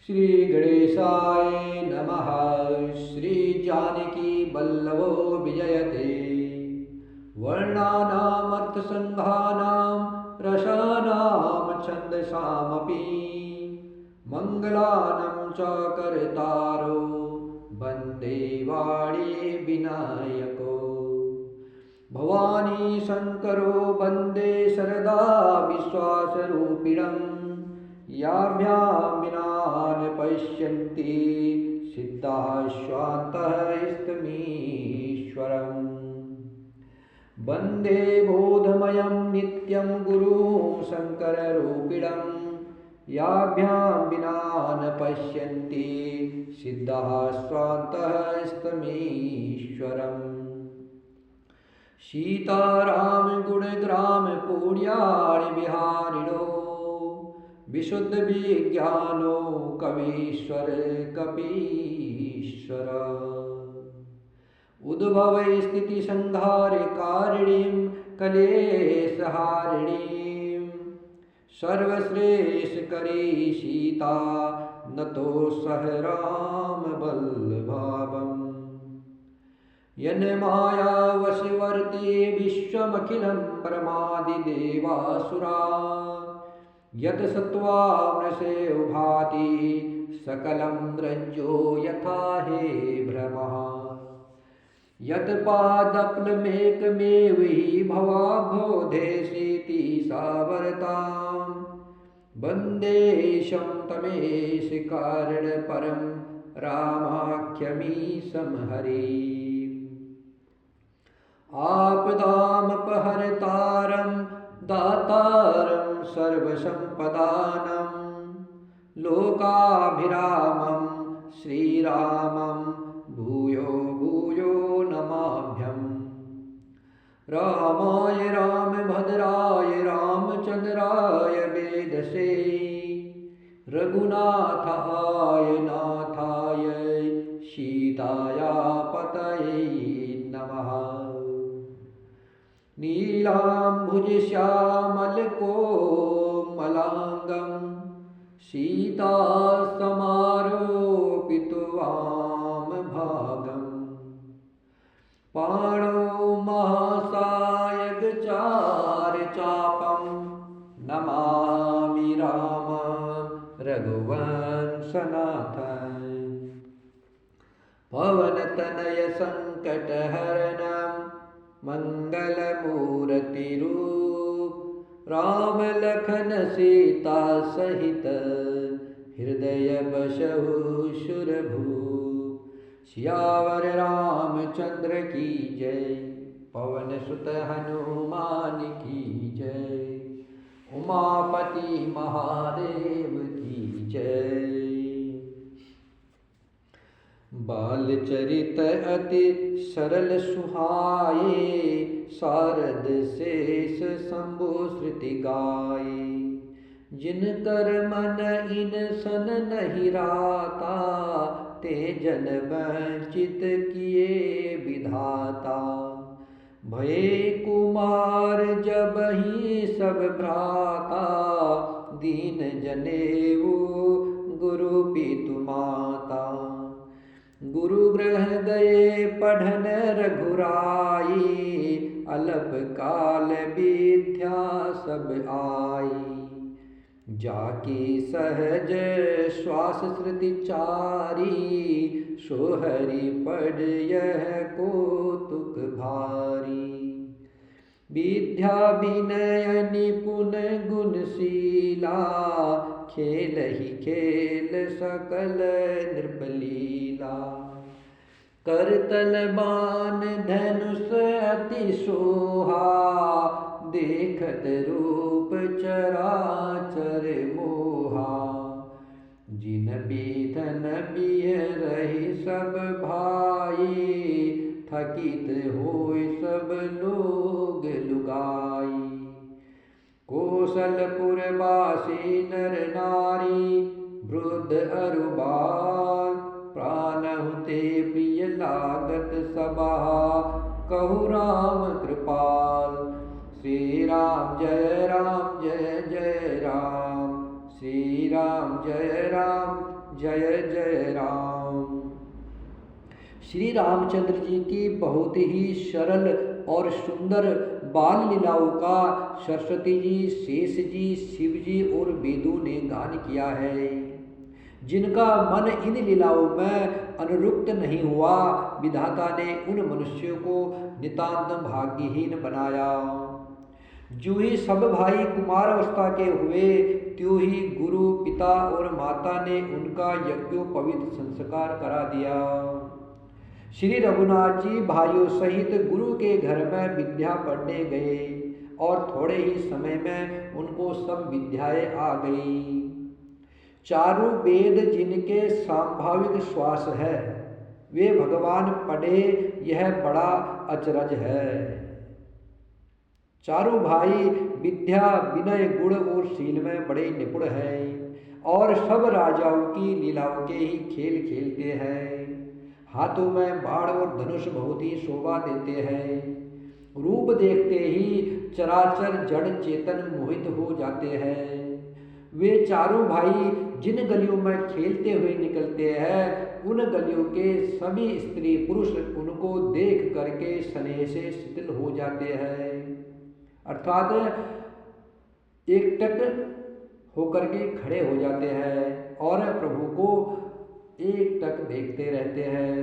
श्री गणेशाय नमः। श्री जानकी वल्लभो विजयते। वर्णानामर्थसंघानां रसानां छन्दसामपि मङ्गलानं च कर्तारो वन्दे वाणी विनायको। भवानी शङ्करो वन्दे शरदा विश्वासरूपिणम्। याभ्यां विना न पश्यन्ति सिद्धाः स्वान्तः इष्टमीश्वरम्। वन्दे बोधमयं नित्यं गुरुं शङ्कररूपिणम्। याभ्यां विना न पश्यन्ति सिद्धाः स्वान्तः इष्टमीश्वरम्। सीताराम गुणग्राम पुण्याणि विहारिणो विशुद्ध विज्ञानो कवीश्वर कपीश्वर। उद्भव स्थिति संहार कारिणीं कलेशहारिणीं सर्वश्रेष्ठ करी सीता नतो सह राम वल्लभावम्। यन माया वशवर्ती विश्वमखिलं प्रमादिदेवासुरा। यत् सत्त्वामृषे भाति सकलं रज्जो यथा हे भ्रमः। यत् पादप्लमेकमेव हि भवाब्धोधेसीति सावरताम्। वन्देशं तमेश कारणपरं रामाख्यमीशं हरिम्। आपदामपहर्तारं दातारं सर्वसम्पदानं लोकाभिरामं श्रीरामं भूयो भूयो नमाभ्यम्। रामाय रामभद्राय रामचन्द्राय वेदसे रघुनाथाय नाथाय सीताया पतये नमः। नीलाम्बुजश्यामलकोमलाङ्गं सीतासमारोपितवामभागम्। पाणौ महासायकचारचापं नमामि रामं रघुवंशनाथं। पवनतनय संकटहरणं मंगलमूर्तिरूप राम लखन सीता सहित हृदय बसहु सुरभूप। सियावर रामचंद्र की जय पवन सुत हनुमान की जय उमापति महादेव की जय। बालचरित अति सरल सुहाए शारद शेष शंभु श्रुति गाये। जिनकर मन इन सन नहीं राता ते जन वंचित किए विधाता। भये कुमार जब ही सब भ्राता दीन जनेऊ गुरु पितु माता। गुरु ग्रह गए पढ़न रघुराई अल्प काल विद्या सब आई। जाकी सहज श्वास श्रुति चारी सोहरि पढ़ यह कौतुक भारी। विद्या विनय निपुण गुणशीला खेल ही खेल सकल नृपलीला। करतल बाण धनुष अति सोहा देखत रूप चराचर मोहा। जिन बीधन बिय रही सब भाई थकित होय सब लोग लुगाई। कौशलपुरवासी नर नारी वृद्ध अरु बाल प्राणहु ते प्रिय लागत सबा कहु राम कृपाल। श्री राम जय जय राम श्री राम जय जय जय राम। श्री रामचंद्र जी की बहुत ही सरल और सुंदर बाल लीलाओं का सरस्वती जी, शेष जी, शिव जी और वेदों ने गान किया है। जिनका मन इन लीलाओं में अनुरुक्त नहीं हुआ, विधाता ने उन मनुष्यों को नितांत भाग्यहीन बनाया। जो ही सब भाई कुमार अवस्था के हुए, त्यों ही गुरु, पिता और माता ने उनका यज्ञोपवीत संस्कार करा दिया। श्री रघुनाथ जी भाइयों सहित गुरु के घर में विद्या पढ़ने गए और थोड़े ही समय में उनको सब विद्याएं आ गई। चारों वेद जिनके स्वाभाविक श्वास है, वे भगवान पढ़े, यह बड़ा अचरज है। चारों भाई विद्या, विनय, गुण और शील में बड़े निपुण हैं और सब राजाओं की लीलाओं के ही खेल खेलते हैं। हाथों में बाण और धनुष बहुत ही शोभा देते हैं। रूप देखते ही चराचर जड़ चेतन मोहित हो जाते हैं। वे चारों भाई जिन गलियों में खेलते हुए निकलते हैं, उन गलियों के सभी स्त्री पुरुष उनको देख करके स्नेह से शिथिल हो जाते हैं, अर्थात एकटक होकर के खड़े हो जाते हैं और प्रभु को एकटक देखते रहते हैं।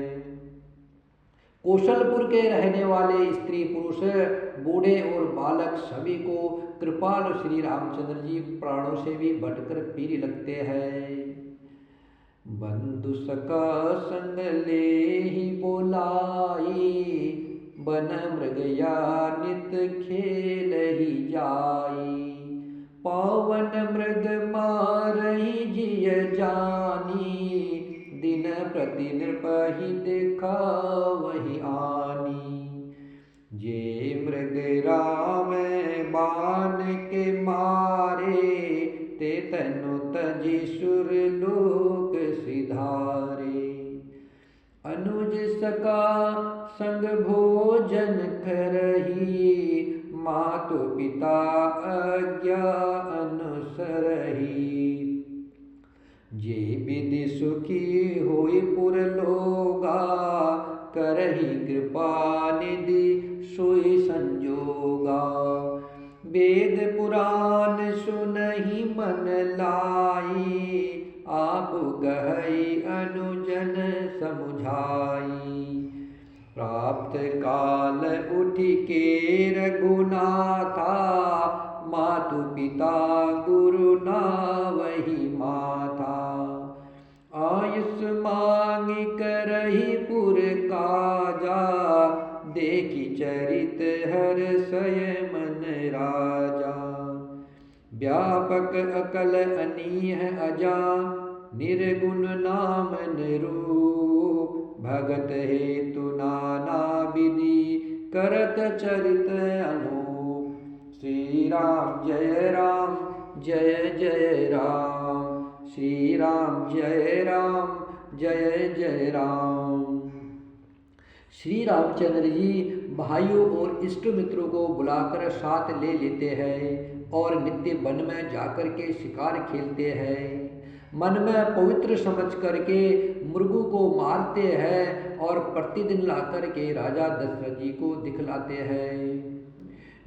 कौशलपुर के रहने वाले स्त्री पुरुष, बूढ़े और बालक सभी को कृपाल श्री रामचंद्र जी प्राणों से भी बढ़कर प्रिय लगते हैं। बंधु सका संग ले ही बोलाई, बन मृग या नित खेल ही जाई। पावन मृग मारही जिय जानी, दिन प्रति नृपहि देखा वही आनी। जे मृग राम बाण के मारे, ते तनु तजि सुर लोक सिधारे। अनुज सका संग भोजन करही, मातु पिता आज्ञा अनुसरही। जे विधि सुखी होई पुर लोगा, करही कृपा निधि सोई संजोगा। वेद पुराण सुनहि मन लाई, आप गहई अनुजन समुझाई। प्राप्त काल उठि के रघुनाथा, मातु पिता गुरु नावहि माथा। आयुष मांगि करहि पुर काजा, देखि चरित हर्षय मन राजा। व्यापक अकल अनीह अजा, निर्गुण नाम निरूप। भगत हेतु नाना विधि, करत चरित अनूप। श्री राम जय राम, जय जय राम। श्री राम जय राम, जय जय राम। श्री रामचंद्र जी भाइयों और इष्ट मित्रों को बुलाकर साथ ले लेते हैं और नित्य वन में जाकर के शिकार खेलते हैं। मन में पवित्र समझ करके मृगों को मारते हैं और प्रतिदिन लाकर के राजा दशरथ जी को दिखलाते हैं।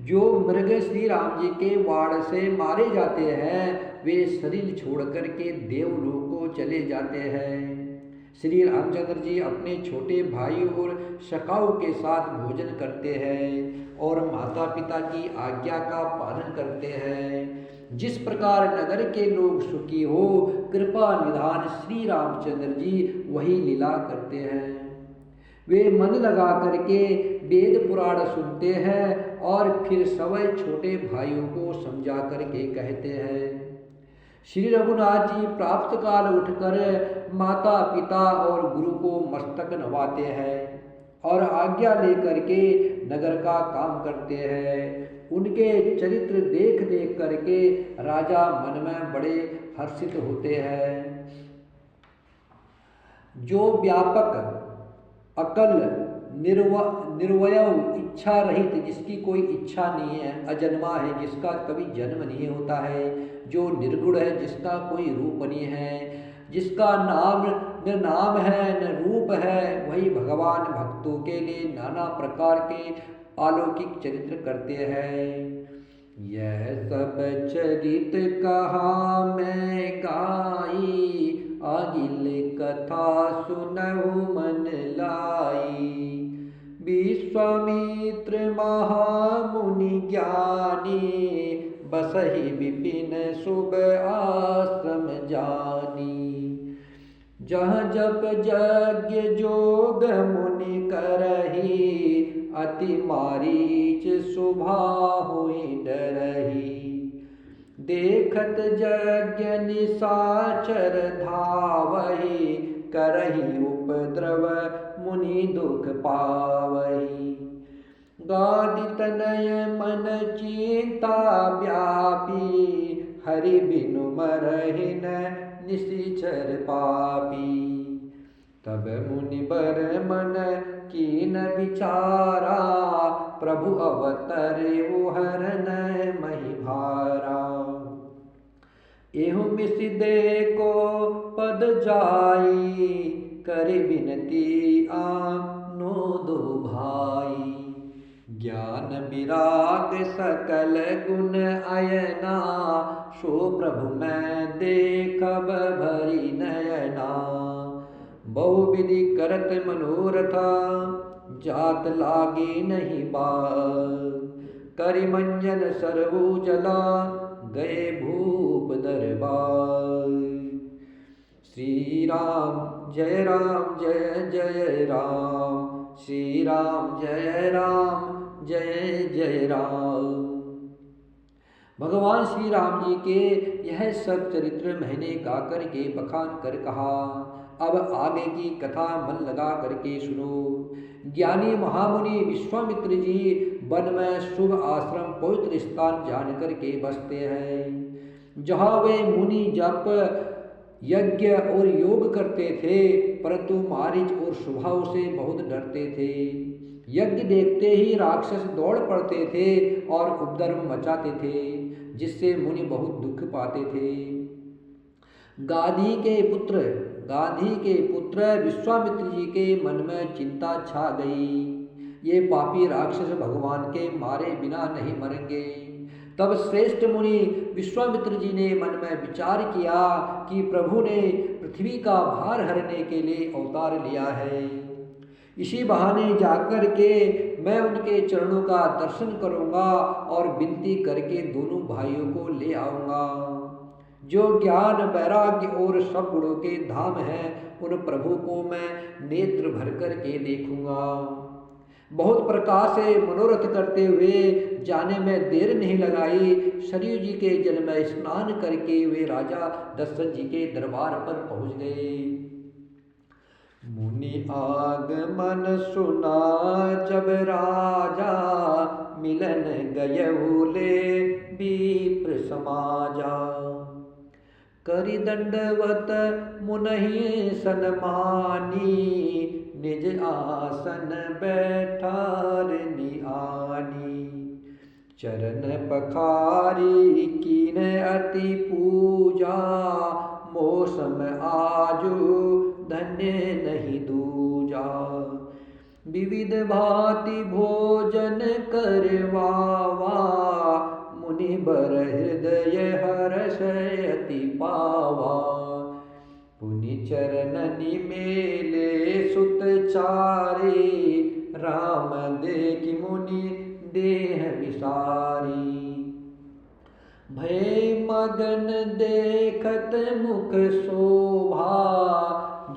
जो मृग श्री राम जी के वाड़ से मारे जाते हैं, वे शरीर छोड़ करके देवलोक को चले जाते हैं। श्री रामचंद्र जी अपने छोटे भाई और सखाओं के साथ भोजन करते हैं और माता पिता की आज्ञा का पालन करते हैं। जिस प्रकार नगर के लोग सुखी हो, कृपा निधान श्री रामचंद्र जी वही लीला करते हैं। वे मन लगा करके वेद पुराण सुनते हैं और फिर सवै छोटे भाइयों को समझा करके कहते हैं। श्री रघुनाथ जी प्राप्त काल उठकर माता पिता और गुरु को मस्तक नवाते हैं और आज्ञा लेकर के नगर का काम करते हैं। उनके चरित्र देख देख करके राजा मन में बड़े हर्षित होते हैं। जो व्यापक अकल निर्वय इच्छा रहित, जिसकी कोई इच्छा नहीं है, अजन्मा है, जिसका कभी जन्म नहीं होता है, जो निर्गुण है, जिसका कोई रूप नहीं है, जिसका नाम न नाम है न रूप है, वही भगवान भक्तों के लिए नाना प्रकार के अलौकिक चरित्र करते हैं। यह सब चरित कहा मैं गाई, अगिल कथा सुनहु मन लाई। विश्वामित्र महामुनि ज्ञानी, बसहि विपिन शुभ आश्रम जानी। जहाँ जप यज्ञ जोग मुनि करही, अति मारीच शुभा हुई डरही। देखत यज्ञ निशाचर धावही, करही उपद्रव मुनि दुख पावही। गादि तनय मन चिंता व्यापी, हरि बिनु मरहि न निशिचर पापी। तब मुनि बर मन कीन विचारा, प्रभु अवतरे हरन मही भारा। एहु मिसि देखो पद जाई, करे बिनती आनो दो भाई। ज्ञान विराग सकल गुण अयना, सो प्रभु मैं देखब भरी नयना। बहुविधि करत मनोरथा, जात लागे नहीं बात। करि मंजन सरवु जला, गए भूप दरबार। श्री राम जय जय राम, श्री राम जय जय राम। भगवान श्री राम जी के यह सब चरित्र मैंने गाकर के बखान कर कहा। अब आगे की कथा मन लगा करके सुनो। ज्ञानी महामुनि विश्वामित्र जी वन में शुभ आश्रम पवित्र स्थान जान करके बसते हैं। जहाँ वे मुनि जप यज्ञ और योग करते थे, परंतु मारीच और शुभाओं से बहुत डरते थे। यज्ञ देखते ही राक्षस दौड़ पड़ते थे और उपद्रव मचाते थे, जिससे मुनि बहुत दुख पाते थे। गाधी के पुत्र विश्वामित्र जी के मन में चिंता छा गई। ये पापी राक्षस भगवान के मारे बिना नहीं मरेंगे। तब श्रेष्ठ मुनि विश्वामित्र जी ने मन में विचार किया कि प्रभु ने पृथ्वी का भार हरने के लिए अवतार लिया है। इसी बहाने जाकर के मैं उनके चरणों का दर्शन करूंगा और विनती करके दोनों भाइयों को ले आऊंगा। जो ज्ञान वैराग्य और सब गुणों के धाम हैं, उन प्रभु को मैं नेत्र भर कर के देखूंगा। बहुत प्रकार से मनोरथ करते हुए जाने में देर नहीं लगाई। सरयू जी के जल में स्नान करके वे राजा दशरथ जी के दरबार पर पहुंच गए। मुनि आगमन सुना जब राजा, मिलन गयहु ले विप्र समाजा। करि दंडवत मुनहि सन्मानी, निज आसन बैठार निआनी। चरण पखारी कीन अति पूजा, मौसम आजु धन्य नहीं दूजा। विविध भांति भोजन करवावा, मुनि बर हृदय हर्ष अति पावा। पुनि चरणनि मेले सुत चारे, राम देखि मुनि देह विसारी। भय मगन देखत मुख शोभा,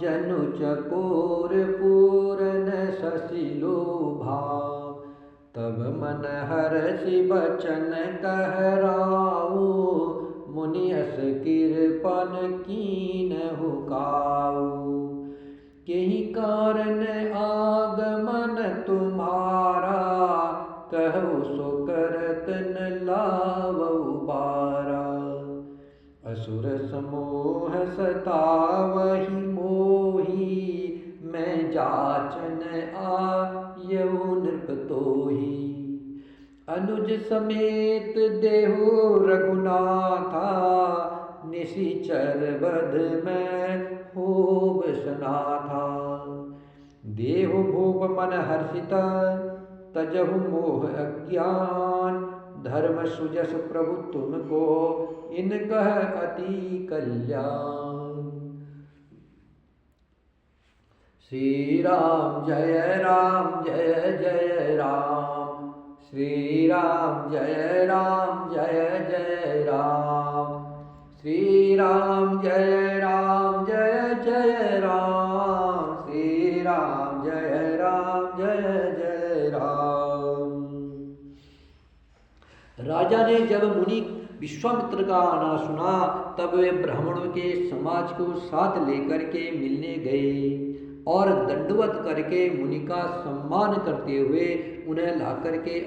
जनु चकोर पूरन शशि लोभा। तब मन हर्षि बचन कहराऊ, मुनि अस कृपन कीनहु काऊ। केहि कारण आगमन तुम्हारा, कहु सो करत न लावऊ बारा। असुर समूह सतावहि मोहि, मैं जाचन आयऊ नृप तोहि। अनुज समेत देहु रघुनाथा, निशिचर बध में होब सना था। देहु भूप मन हर्षित तजहु मोह अज्ञान, धर्म सुजस प्रभु तुमको इन कह अति कल्याण। श्री राम जय जय राम, श्री राम जय जय राम, श्री राम जय जय राम, श्री राम जय जय राम। राजा ने जब मुनि विश्वामित्र का आना सुना तब वे ब्राह्मणों के समाज को साथ लेकर के मिलने गए और दंडवत करके मुनि का सम्मान करते हुए उन्हें लाकर के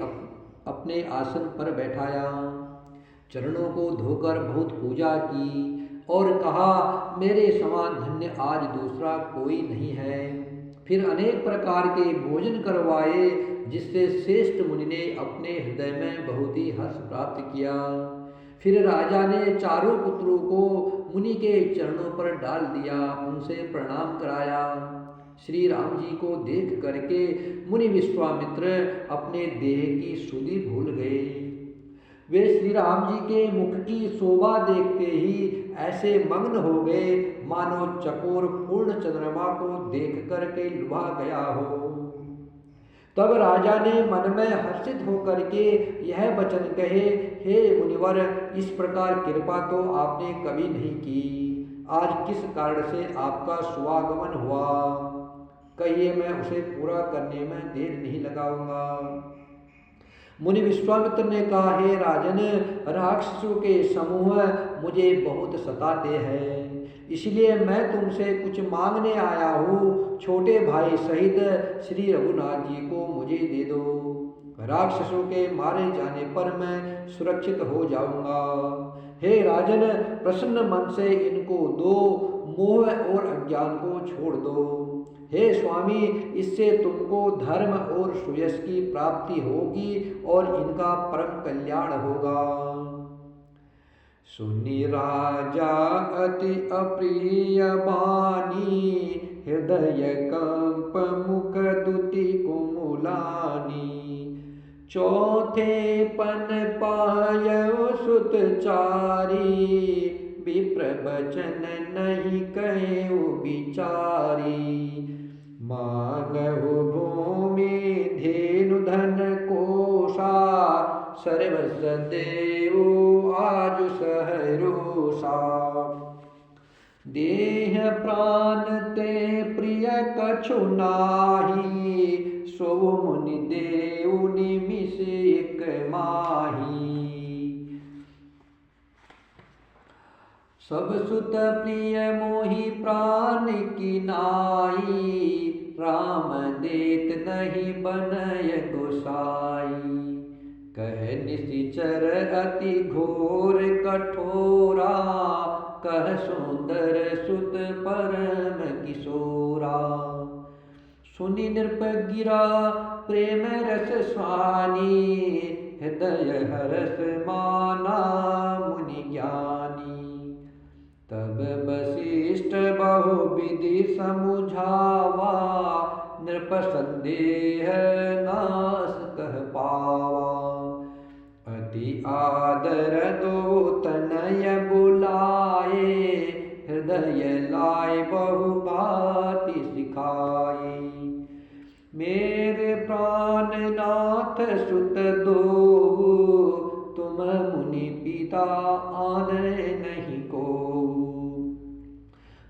अपने आसन पर बैठाया। चरणों को धोकर बहुत पूजा की और कहा, मेरे समान धन्य आज दूसरा कोई नहीं है। फिर अनेक प्रकार के भोजन करवाए, जिससे श्रेष्ठ मुनि ने अपने हृदय में बहुत ही हर्ष प्राप्त किया। फिर राजा ने चारों पुत्रों को मुनि के चरणों पर डाल दिया, उनसे प्रणाम कराया। श्री राम जी को देख करके मुनि विश्वामित्र अपने देह की सुधि भूल गए। वे श्री राम जी के मुख की शोभा देखते ही ऐसे मग्न हो गए मानो चकोर पूर्ण चंद्रमा को देख करके लुभा गया हो। तब राजा ने मन में हर्षित होकर के यह वचन कहे, हे मुनिवर, इस प्रकार कृपा तो आपने कभी नहीं की। आज किस कारण से आपका स्वागमन हुआ, कहिए, मैं उसे पूरा करने में देर नहीं लगाऊंगा। मुनि विश्वामित्र ने कहा, हे राजन, राक्षसों के समूह मुझे बहुत सताते हैं, इसलिए मैं तुमसे कुछ मांगने आया हूँ। छोटे भाई सहित श्री रघुनाथ जी को मुझे दे दो। राक्षसों के मारे जाने पर मैं सुरक्षित हो जाऊंगा। हे राजन, प्रसन्न मन से इनको दो, मोह और अज्ञान को छोड़ दो। हे स्वामी, इससे तुमको धर्म और सुयश की प्राप्ति होगी और इनका परम कल्याण होगा। सुनि राजा अति अप्रिय बानी, हृदय कंप मुख दुति कुमुलानी। चौथे पन पायौ सुत चारी, विप्र बचन नहीं कहेउ बिचारी। मांगहु भूमि धेनु धन कोषा, सर्वस देऊ आज सहरोषा। देह प्राण ते प्रिय कछु नाही, सो मुनि देऊ निमिष एक माही। सब सुत प्रिय मोहि प्राण की नाई, राम देत नहीं बनय गोसाई। कह निशिचर अति घोर कठोरा, कह सुंदर सुत परम किशोरा। सुनि नृप गिरा प्रेम रस स्वानी, हृदय हरस माना मुनि ज्ञानी। तब वशिष्ठ बहुविधि समुझावा, नृप संदेह नाश कह पावा। अति आदर दो तनय बुलाए, हृदय लाय बहु बाति सिखाई। मेरे प्राणनाथ सुत दो, तुम मुनि पिता आने नहीं को।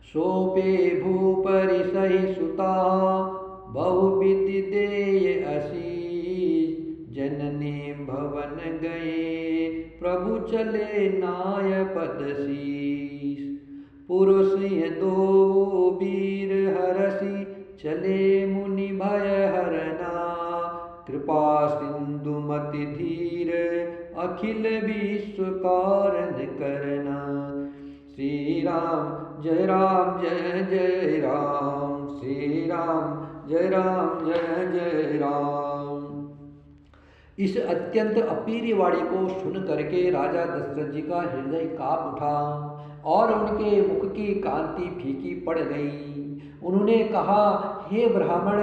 सोपे भूपरि सहि सुता, बहुविधि देय असीस। जननी भवन गए, प्रभु चले नाय पद शीस। पुरुष ये दो वीर हरसि, चले मुनि भय हरना। कृपा सिंधु मति धीर, अखिल विश्व कारण करना। श्री राम जय जय राम, श्री राम जय जय राम। इस अत्यंत अपीरी वाणी को सुन करके राजा दशरथ जी का हृदय काँप उठा। और उनके मुख की कांति फीकी पड़ गई। उन्होंने कहा, हे ब्राह्मण,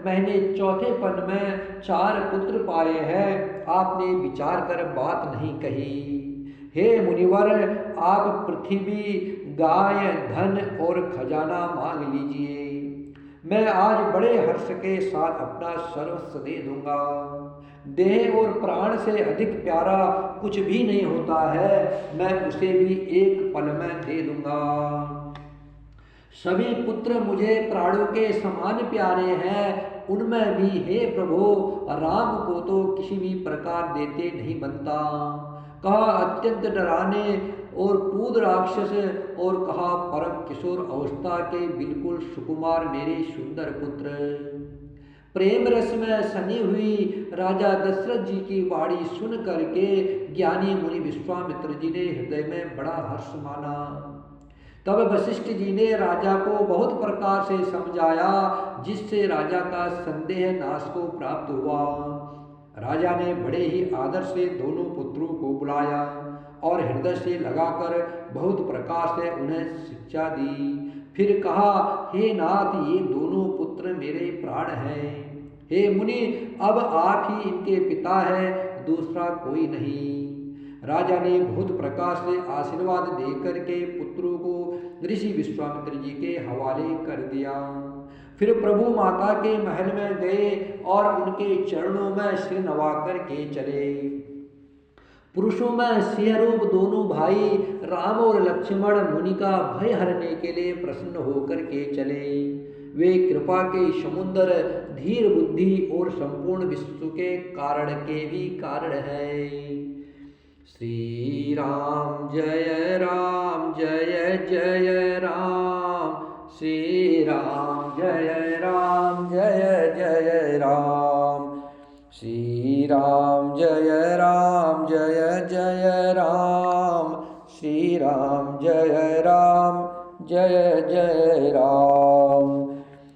मैंने चौथे पन में 4 पुत्र पाए हैं, आपने विचार कर बात नहीं कही। हे मुनिवर, आप पृथ्वी, गाय, धन और खजाना मांग लीजिए, मैं आज बड़े हर्ष के साथ अपना सर्वस्व दे दूंगा। देह और प्राण से अधिक प्यारा कुछ भी नहीं होता है, मैं उसे भी एक पल में दे दूंगा। सभी पुत्र मुझे प्राणों के समान प्यारे हैं, उनमें भी हे प्रभु राम को तो किसी भी प्रकार देते नहीं बनता। कहा अत्यंत डराने और क्रूर राक्षस, और कहा परम किशोर अवस्था के बिल्कुल सुकुमार मेरे सुंदर पुत्र। प्रेम रस में सनी हुई राजा दशरथ जी की वाणी सुन करके ज्ञानी मुनि विश्वामित्र जी ने हृदय में बड़ा हर्ष माना। तब वशिष्ठ जी ने राजा को बहुत प्रकार से समझाया, जिससे राजा का संदेह नाश को प्राप्त हुआ। राजा ने बड़े ही आदर से दोनों पुत्रों को बुलाया और हृदय से लगाकर बहुत प्रकार से उन्हें शिक्षा दी। फिर कहा, हे नाथ, ये दोनों पुत्र मेरे प्राण हैं। हे मुनि, अब आप ही इनके पिता हैं, दूसरा कोई नहीं। राजा ने बहुत प्रकार से आशीर्वाद देकर के पुत्रों को ऋषि विश्वामित्र जी के हवाले कर दिया। फिर प्रभु माता के महल में गए और उनके चरणों में सिर नवा कर के चले। पुरुषों में सिंह रूप दोनों भाई राम और लक्ष्मण मुनि का भय हरने के लिए प्रसन्न होकर के चले। वे कृपा के समुद्र, धीर बुद्धि और संपूर्ण विश्व के कारण के भी कारण है। श्री राम जय राम जय जय राम, श्री राम जय राम जय जय राम, श्री राम जय राम जय जय राम, श्री राम जय राम जय जय राम,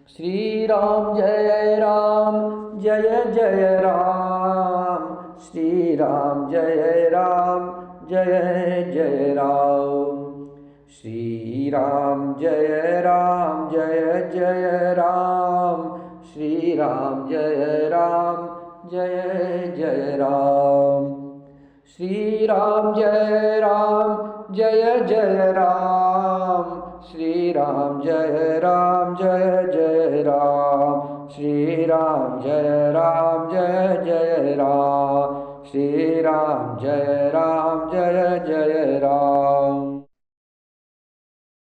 श्री राम जय राम जय जय राम, श्री राम जय राम जय जय राम, श्री राम जय राम जय जय राम, श्री राम जय राम जय जय राम, श्री राम जय राम जय जय राम, श्री राम जय राम जय जय राम, श्री राम जय राम जय जय राम, श्री राम जय राम जय जय राम।